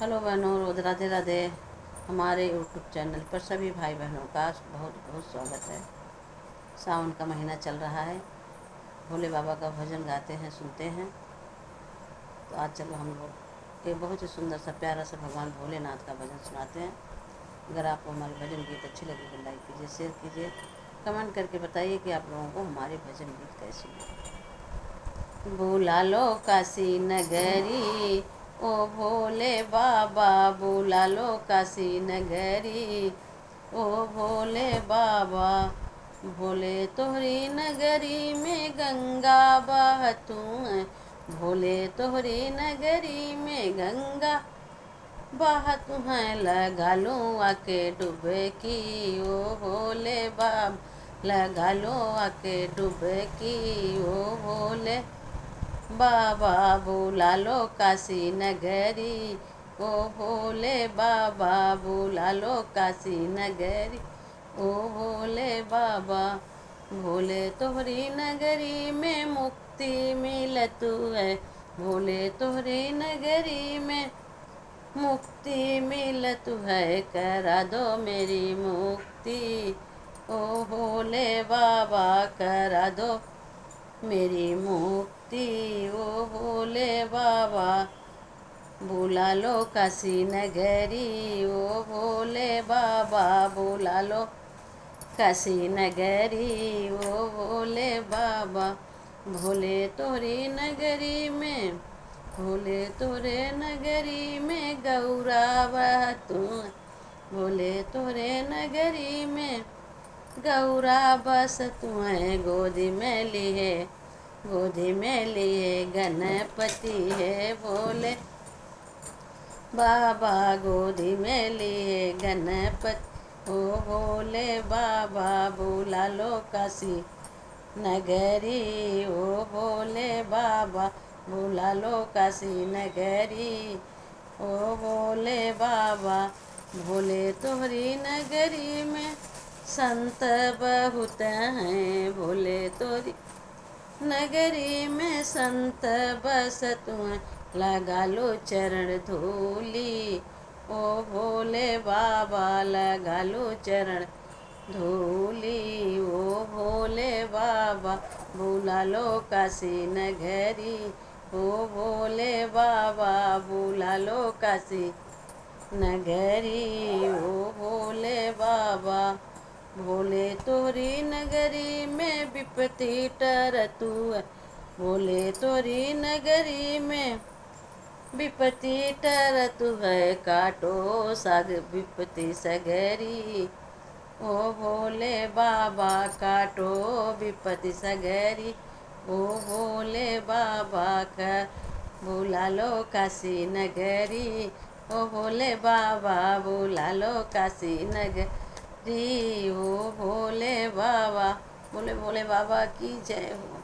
Hello बहनों, रोज राधे राधे। हमारे YouTube channel पर सभी भाई बहनों का बहुत बहुत स्वागत है। सावन का महीना चल रहा है, भोले बाबा का भजन गाते हैं, सुनते हैं। तो आज चलो हम लोग एक बहुत ही सुंदर सा प्यारा सा भगवान भोलेनाथ का भजन सुनाते हैं। अगर आपको हमारे भजन गीत अच्छी लगी तो लाइक कीजिए, शेयर कीजिए, कमेंट करके बताइए कि आप लोगों को हमारे भजन गीत कैसे लगे। बुला लो काशी नगरी, ओ भोले बाबा बुला लो काशी नगरी, ओ भोले बाबा। भोले तोहरी नगरी में गंगा बहतू है, भोले तोहरी नगरी में गंगा बहतू है। लगा लो आके डुबकी, ओ भोले बाबा लगा लो आके डुबकी, ओ भोले बाबा बुला लो काशी नगरी, ओ भोले बाबा बुला लो काशी नगरी, ओ भोले बाबा। भोले तोहरी नगरी में मुक्ति मिलतू है, भोले तोहरी नगरी में मुक्ति मिलतू है। करा दो मेरी मुक्ति, ओ भोले बाबा करा दो मेरी मुक्ति, ओ भोले बाबा। बुला लो काशी नगरी, ओ भोले बाबा बुला लो काशी नगरी, ओ भोले बाबा। भोले तोरे नगरी में, भोले तोरे नगरी में गौरा बहतू, भोले तोरे नगरी में गौरा बस तुम्हें गोदी में लिए, गोदी में लिए गणपति है भोले बाबा, गोदी में लिए गणपति। ओ भोले बाबा बुला लो काशी नगरी, ओ भोले बाबा बुला लो काशी नगरी, ओ भोले बाबा। भोले तोहरी नगरी में संत बहुत हैं, भोले तोरी नगरी में संत बसत हैं। लगा लो चरण धूली, ओ भोले बाबा लगा लो चरण धूली, ओ भोले बाबा बुला लो काशी नगरी, ओ भोले बाबा बुला लो काशी नगरी, ओ भोले बाबा। भोले तोरी नगरी में विपत्ति टरतू है, भोले तोरी नगरी में विपत्ति टरतू है। काटो साग विपत्ति सगरी, ओ भोले बाबा काटो विपत्ति सगरी, ओ भोले बाबा का बुला लो काशी नगरी, ओ भोले बाबा बुला लो काशी नगरी, ओ भोले बाबा। बोले भोले बाबा की जय हो।